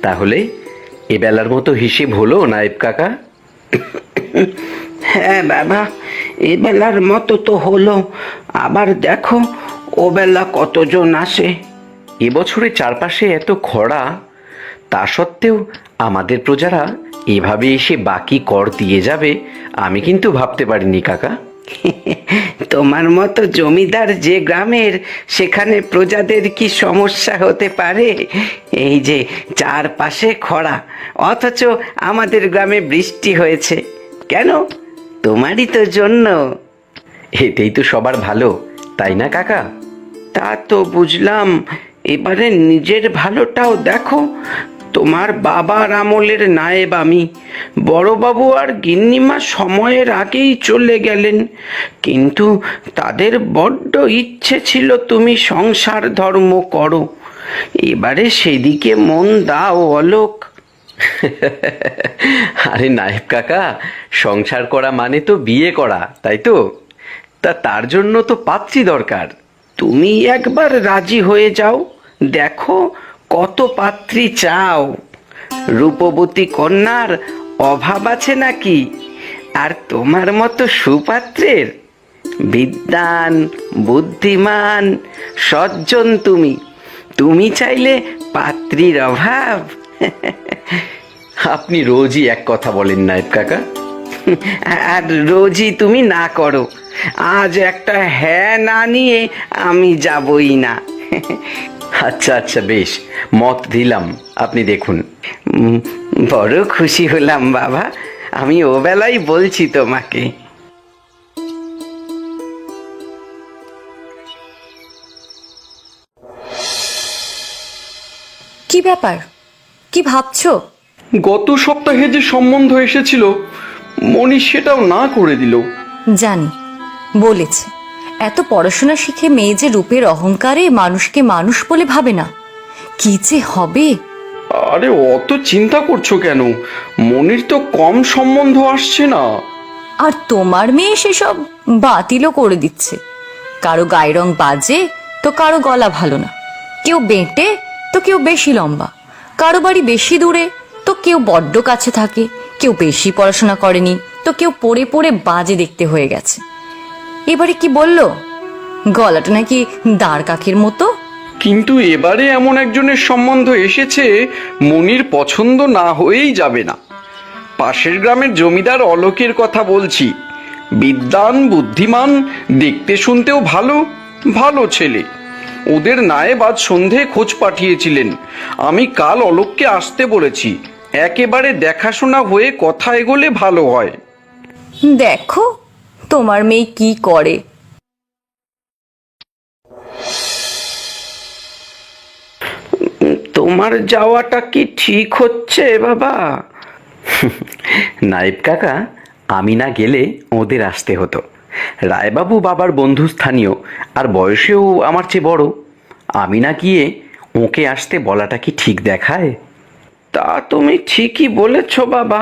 তাহলে এবেলার মতো হিসেব হলো নায়েব কাকা? হ্যাঁ বাবা, এবেলার মতো তো হলো। আবার দেখো ওবেলা কতজন আসে। এবছরে চারপাশে এত খরা, তা সত্ত্বেও আমাদের প্রজারা এভাবে এসে বাকি কর দিয়ে যাবে আমি কিন্তু ভাবতে পারিনি কাকা। তোমার মতো জমিদার যে গ্রামের, সেখানে প্রজাদের কি সমস্যা হতে পারে? এই যে চারপাশে খরা, অথচ আমাদের গ্রামে বৃষ্টি হয়েছে। কেন? তোমারই তো জন্য। এতেই তো সবার ভালো, তাই না কাকা? তা তো বুঝলাম, এবারে নিজের ভালোটাও দেখো। তোমার বাবার আমলের নায়েব আমি। বড়বাবু আর গিন্নিমা সময়ের আগেই চলে গেলেন, কিন্তু তাদের বড্ড ইচ্ছে ছিল তুমি সংসার ধর্ম করো। এবারে সেদিকে মন দাও অলোক। আরে নায়েব কাকা, সংসার করা মানে তো বিয়ে করা, তাই তো? তার জন্য তো পাত্রী দরকার। তুমি একবার রাজি হয়ে যাও, দেখো কত পাত্রী চাও। রূপবতী কন্যার অভাব আছে নাকি? আর তোমার মতো সুপাত্রের, বিদ্বান, বুদ্ধিমান, সজ্জন তুমি। তুমি চাইলে পাত্রীর অভাব? আপনি রোজই এক কথা বলেন নায়েব কাকা। আর রোজই তুমি না করো। আজ একটা হ্যাঁ না নিয়ে আমি যাবই না। আচ্ছা আচ্ছা, বেশ, মত দিলাম, আপনি দেখুন। বড় খুশি হলাম বাবা, আমি ও বেলাই বলছি তোমাকে। কি ব্যাপার, কি ভাবছো? গত সপ্তাহে যে সম্বন্ধ এসেছিল, মনি সেটাও না করে দিল। জানি, বলেছে এত পড়াশোনা শিখে মেয়ে যে রূপের অহংকারে মানুষকে মানুষ বলে ভাবে না। কি যে হবে। আরে অত চিন্তা করছো কেন? মনির তো কম সম্বন্ধ আসছে না। আর তোমার মেয়ে সেসব বাতিলও করে দিচ্ছে। কারো গায়ের রং বাজে তো কারো গলা ভালো না, কেউ বেঁটে তো কেউ বেশি লম্বা, কারো বাড়ি বেশি দূরে তো কেউ বড্ড কাছে থাকে, কেউ বেশি পড়াশোনা করেনি তো কেউ পড়ে পড়ে বাজে দেখতে হয়ে গেছে। এবারে কি বললো, গলাটা নাকি দাঁড় কাকের মতো। কিন্তু এবারে এমন একজনের সম্বন্ধ এসেছে, মনির পছন্দ না হয়েই যাবে না। পাশের গ্রামের জমিদার অলোকের কথা বলছি। বিদ্বান, বুদ্ধিমান, দেখতে শুনতেও ভালো, ভালো ছেলে। ওদের নায়েব আজ সন্ধে খোঁজ পাঠিয়েছিলেন। আমি কাল অলোককে আসতে বলেছি। একেবারে দেখাশোনা হয়ে কথা এগোলে ভালো হয়। দেখো তোমার মেয়ে কি করে। তোমার যাওয়াটা কি ঠিক হচ্ছে বাবা? নায়েব কাকা, আমি না গেলে ওদের আসতে হতো। রায়বাবু বাবার বন্ধু স্থানীয়, আর বয়সেও আমার চেয়ে বড়। আমি না গিয়ে ওকে আসতে বলাটা কি ঠিক দেখায়? তা তুমি ঠিকই বলেছ বাবা।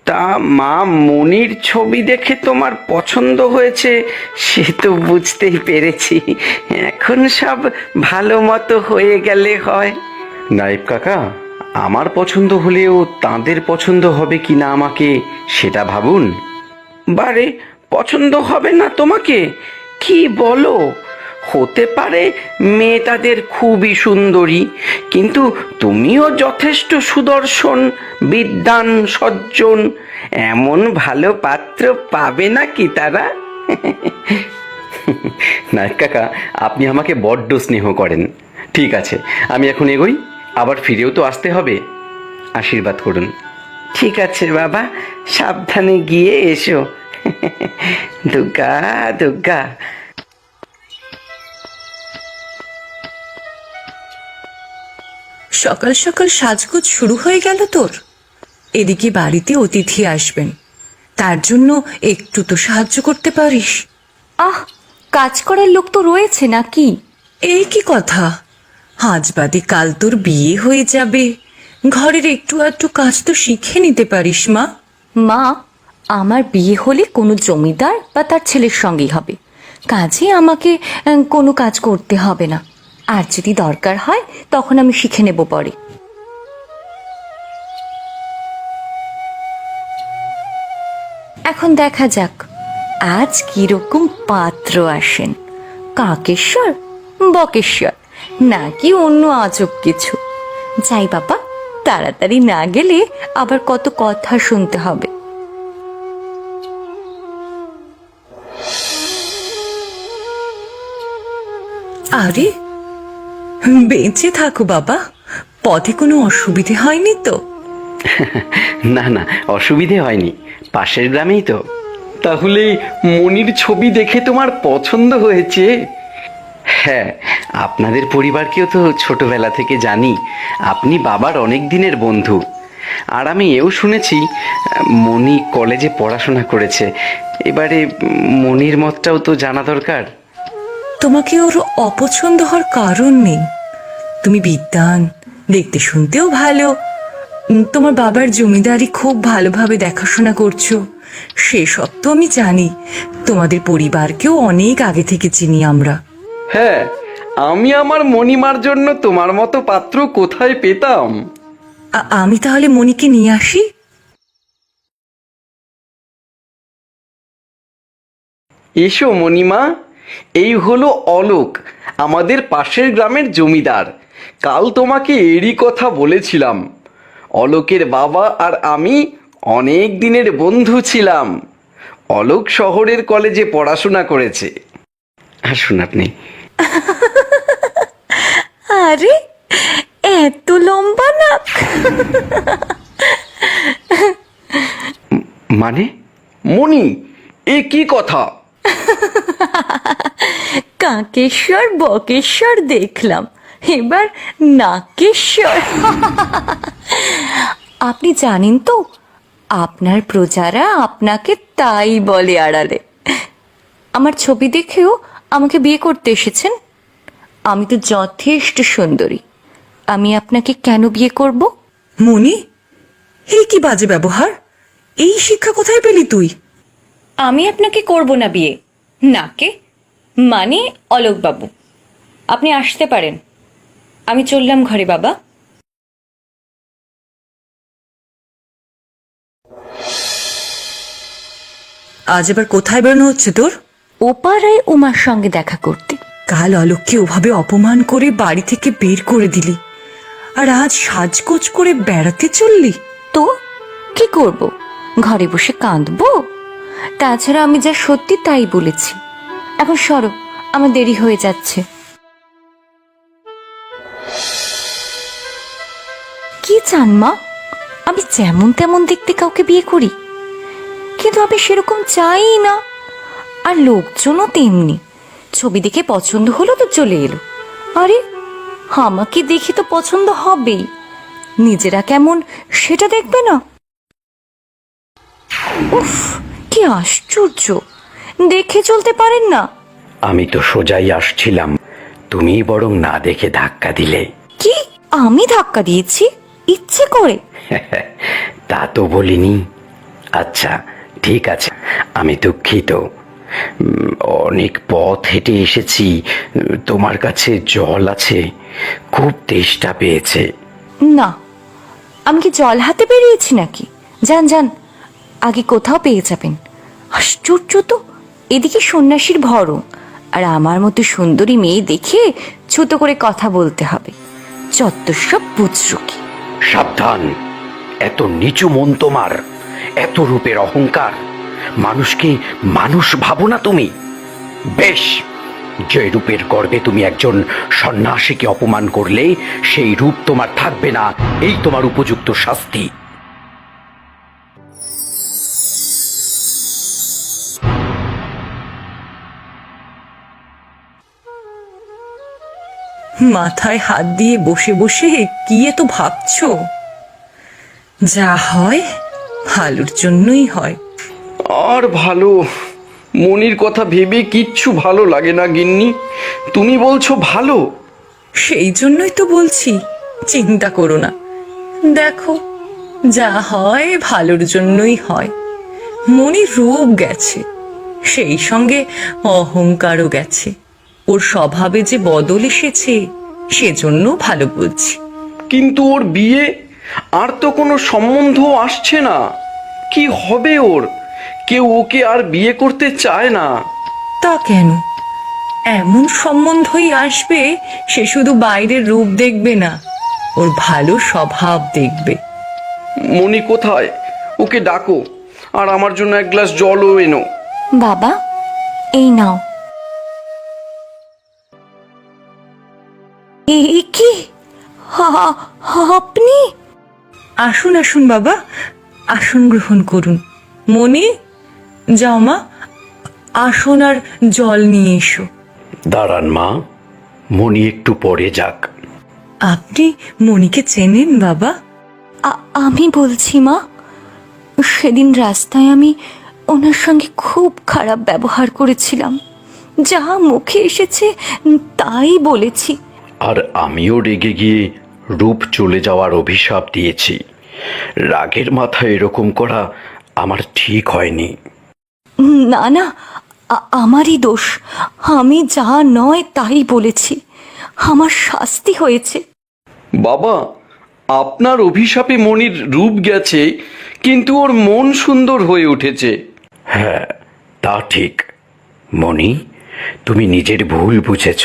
তা মা মনির ছবি দেখে তোমার পছন্দ হয়েছে, সে তো বুঝতেই পেরেছি। এখন সব ভালো মতো হয়ে গেলে হয়। নায়েব কাকা, আমার পছন্দ হলেও তাদের পছন্দ হবে কি না আমাকে সেটা ভাবুন। বারে, পছন্দ হবে না তোমাকে? কি বলো? হতে পারে মেয়ে তাদের খুবই সুন্দরী, কিন্তু তুমিও যথেষ্ট সুদর্শন, বিদ্বান, সজ্জন। এমন ভালো পাত্র পাবে নাকি তারা? নায়েব কাকা, আপনি আমাকে বড্ড স্নেহ করেন। ঠিক আছে, আমি এখন এগোই, আবার ফিরেও তো আসতে হবে। আশীর্বাদ করুন। ঠিক আছে বাবা, সাবধানে গিয়ে এসো। দুর্গা দুর্গা। সকাল সকাল সাজগোজ শুরু হয়ে গেল তোর। এদিকে বাড়িতে অতিথি আসবেন, তার জন্য একটু তো সাহায্য করতে পারিস। আহ, কাজ করার লোক তো রয়েছে নাকি? এই কি কথা, আজ বাদে কাল তোর বিয়ে হয়ে যাবে, ঘরের একটু আধটু কাজ তো শিখে নিতে পারিস মা। মা, আমার বিয়ে হলে কোনো জমিদার বা তার ছেলের সঙ্গেই হবে, কাজে আমাকে কোনো কাজ করতে হবে না। আর যদি দরকার হয় তখন আমি শিখে নেব পরে। এখন দেখা যাক আজ কিরকম পাত্র আসেন, কাকেশ্বর, বকেশ্বর, নাকি অন্য আজব কিছু। যাই বাবা, তাড়াতাড়ি না গেলে আবার কত কথা শুনতে হবে। আরে, বেঁচে থাকো বাবা, পথে কোনো অসুবিধে হয়নি তো? না না, অসুবিধে হয়নি, পাশের গ্রামেই তো। তাহলে মনির ছবি দেখে তোমার পছন্দ হয়েছে? হ্যাঁ, আপনাদের পরিবারকেও তো ছোটবেলা থেকে জানি, আপনি বাবার অনেক দিনের বন্ধু। আর আমি এও শুনেছি মনি কলেজে পড়াশোনা করেছে। এবারে মনির মতটাও তো জানা দরকার। তোমাকে ওর অপছন্দ হওয়ার কারণ নেই। তুমি বিদ্বান, দেখতে শুনতেও ভালো, তোমার বাবার জমিদারি খুব ভালোভাবে দেখাশোনা করছো, সেসব তো আমি জানি। তোমাদের পরিবারকেও অনেক আগে থেকে চিনি আমরা। হ্যাঁ, আমি আমার মণিমার জন্য তোমার মতো পাত্র কোথায় পেতাম? আমি তাহলে মনিকে নিয়ে আসি। এসো মণিমা, এই হলো অলোক, আমাদের পাশের গ্রামের জমিদার। কাল তোমাকে এরই কথা বলেছিলাম। অলোকের বাবা আর আমি অনেক দিনের বন্ধু ছিলাম। অলোক শহরের কলেজে পড়াশোনা করেছে। আসুন আপনি। আরে, এত লম্বা নাক! মানে? মণি, এ কি কথা? কাকেশ্বর বকেশ্বর দেখলাম, এবার নাকেশ্বর। আপনি জানেন তো, আপনার প্রজারা আপনাকে তাই বলে আড়ালে। আমার ছবি দেখেও আমাকে বিয়ে করতে এসেছেন? আমি তো যথেষ্ট সুন্দরী, আমি আপনাকে কেন বিয়ে করব? মনি, এই কি বাজে ব্যবহার! এই শিক্ষা কোথায় পেলি তুই? আমি আপনাকে করব না বিয়ে। নাকে মানে অলোক বাবু, আপনি আসতে পারেন। আমি চললাম ঘরে বাবা। আজ এবার কোথায় বেরোনো হচ্ছে তোর? ওপাড়ায় উমার সঙ্গে দেখা করতে। কাল অলোককে ওভাবে অপমান করে বাড়ি থেকে বের করে দিলি, আর আজ সাজগোজ করে বেড়াতে চললি। তো কি করব, ঘরে বসে কাঁদবো? তাছাড়া আমি যা সত্যি তাই বলেছি। এখন সরো, আমার দেরি হয়ে যাচ্ছে। কি চান মা? আমি যেমন তেমন দেখতে কাউকে বিয়ে করি, কিন্তু আমি সেরকম চাই না। আর লোকজনও তেমনি, ছবি দেখে পছন্দ হলো তো চলে এলো। আরে, আমাকে দেখে তো পছন্দ হবেই, নিজেরা কেমন সেটা দেখবে না? উফ, কি আশ্চর্য! দেখে চলতে পারেন না? আমি তো সোজাই আসছিলাম, তুমি বরং না দেখে ধাক্কা দিলে। কি, আমি ধাক্কা দিয়েছি ইচ্ছে করে? তা তো বলিনি। আচ্ছা ঠিক আছে, আমি দুঃখিত। অনেক পথ হেঁটে এসেছি, তোমার কাছে জল আছে? খুব তেষ্টা পেয়েছে। না, আমি কি জল হাতে বেরিয়েছি নাকি? যান যান, আগে কোথাও পেয়ে যাবেন। আশ্চর্য তো, এদিকে সন্ন্যাসীর ভরম, আর আমার মতো সুন্দরী মেয়ে দেখে ছোট করে কথা বলতে হবে। যত সব বুঝরুকি। সাবধান, এত নিচু মন তোমার, এত রূপের অহংকার, মানুষকে মানুষ ভাবো না তুমি? বেশ, যে রূপের গর্বে তুমি একজন সন্ন্যাসীকে অপমান করলে, সেই রূপ তোমার থাকবে না, এই তোমার উপযুক্ত শাস্তি। মাথায় হাত দিয়ে বসে বসে কি এত ভাবছো? যা হয় ভালোর জন্যই হয়। আর ভালো, মনির কথা ভেবে কিচ্ছু ভালো লাগে না গিন্নি। তুমি বলছো ভালো? সেই জন্যই তো বলছি, চিন্তা করো না, দেখো যা হয় ভালোর জন্যই হয়। মনির রূপ গেছে, সেই সঙ্গে অহংকারও গেছে। ওর স্বভাবে যে বদল এসেছে, সেজন্য ভালো বলছি। কিন্তু ওর বিয়ে, আর তো কোনো সম্বন্ধ আসছে না। কি হবে ওর? কেউ ওকে আর বিয়ে করতে চায় না। তা কেন? এমন সম্বন্ধই আসবে, সে শুধু বাইরের রূপ দেখবে না, ওর ভালো স্বভাব দেখবে। মণি কোথায়? ওকে ডাকো, আর আমার জন্য এক গ্লাস জলও এনো। বাবা, এই নাও। এ কি? আপনি? আসুন আসুন বাবা, আসন গ্রহণ করুন। মনি, যাও মা, আসন আর জল নিয়ে এসো। দাঁড়ান মা, মণি একটু পরে যাক। আপনি মনিকে চেনেন বাবা? আমি বলছি মা, সেদিন রাস্তায় আমি ওনার সঙ্গে খুব খারাপ ব্যবহার করেছিলাম। যা মুখে এসেছে তাই বলেছি। আর আমিও রেগে গিয়ে রূপ চলে যাওয়ার অভিশাপ দিয়েছি। রাগের মাথায় এরকম করা আমার ঠিক হয়নি। না না, আমারই দোষ। আমি যা নয় তাই বলেছি। আমার শাস্তি হয়েছে। বাবা, আপনার অভিশাপে মনির রূপ গেছে, কিন্তু ওর মন সুন্দর হয়ে উঠেছে। হ্যাঁ, তা ঠিক। মণি, তুমি নিজের ভুল বুঝেছ।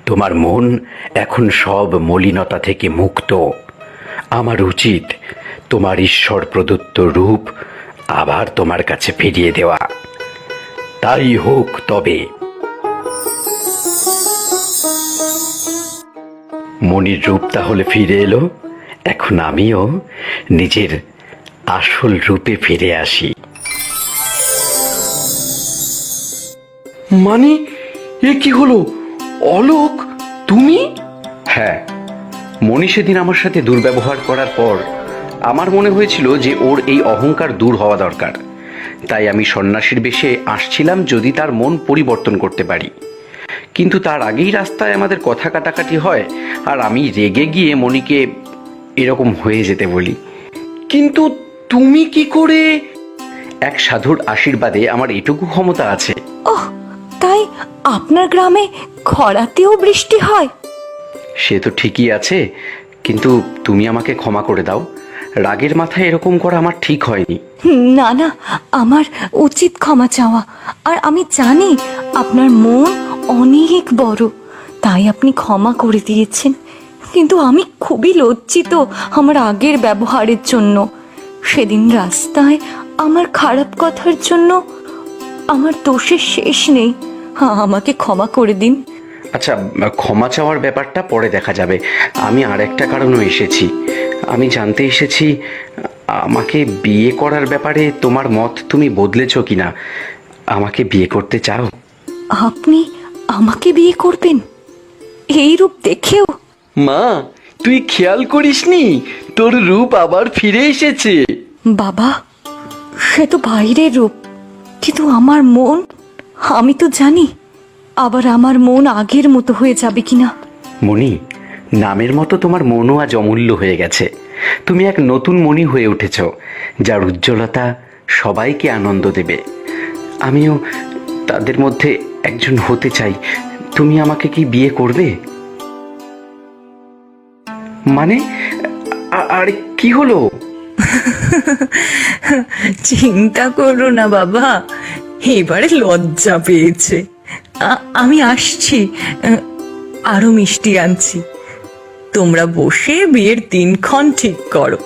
তোমার মন এখন সব মলিনতা থেকে মুক্ত। আমার উচিত তোমার ঈশ্বর প্রদত্ত রূপ আবার তোমার কাছে ফিরিয়ে দেওয়া। তাই হোক তবে। মনির রূপ তাহলে ফিরে এলো। এখন আমিও নিজের আসল রূপে ফিরে আসি। মানে, এ কি হলো? অলোক, তুমি? হ্যাঁ, মণি সেদিন আমার সাথে দুর্ব্যবহার করার পর আমার মনে হয়েছিল যে ওর এই অহংকার দূর হওয়া দরকার। তাই আমি সন্ন্যাসীর বেশে আসছিলাম যদি তার মন পরিবর্তন করতে পারি। কিন্তু তার আগেই রাস্তায় আমাদের কথা কাটাকাটি হয়, আর আমি রেগে গিয়ে মণিকে এরকম হয়ে যেতে বলি। কিন্তু তুমি কি করে? এক সাধুর আশীর্বাদে আমার এটুকু ক্ষমতা আছে। ওহ, তাই আপনার গ্রামে খরাতেও বৃষ্টি হয়? সে তো ঠিকই আছে, কিন্তু তুমি আমাকে ক্ষমা করে দাও। রাগের মাথায় এরকম করা আমার ঠিক হয়নি। না না, আমার উচিত ক্ষমা চাওয়া। আর আমি জানি আপনার মন অনেক বড়, তাই আপনি ক্ষমা করে দিয়েছেন। কিন্তু আমি খুবই লজ্জিত আমার আগের ব্যবহারের জন্য। সেদিন রাস্তায় আমার খারাপ কথার জন্য আমার দোষের শেষ নেই। আমাকে ক্ষমা করে দিন। আচ্ছা, ক্ষমা চাওয়ার ব্যাপারটা পরে দেখা যাবে। আমি আর একটা কারণও এসেছি। আমি জানতে এসেছি আমাকে বিয়ে করার ব্যাপারে তোমার মত তুমি বদলেছো কিনা। আমাকে বিয়ে করতে চাও? আপনি আমাকে বিয়ে করবেন এই রূপ দেখেও? মা, তুই খেয়াল করিসনি তোর রূপ আবার ফিরে এসেছে? বাবা, সে তো বাইরের রূপ, কিন্তু আমার মন, আমি তো জানি আবার আমার মন আগের মতো হয়ে যাবে কিনা। মণি, নামের মতো তোমার মনও আজ অমূল্য হয়ে গেছে। তুমি এক নতুন মণি হয়ে উঠেছ, যার উজ্জ্বলতা সবাইকে আনন্দ দেবে। আমিও তাদের মধ্যে একজন হতে চাই। তুমি আমাকে কি বিয়ে করবে? মানে, আর কি হলো? চিন্তা করো না বাবা, এবারে লজ্জা পেয়েছে। আমি আসছি, আরো মিষ্টি আনছি। তোমরা বসে বিয়ের দিনক্ষণ ঠিক করো।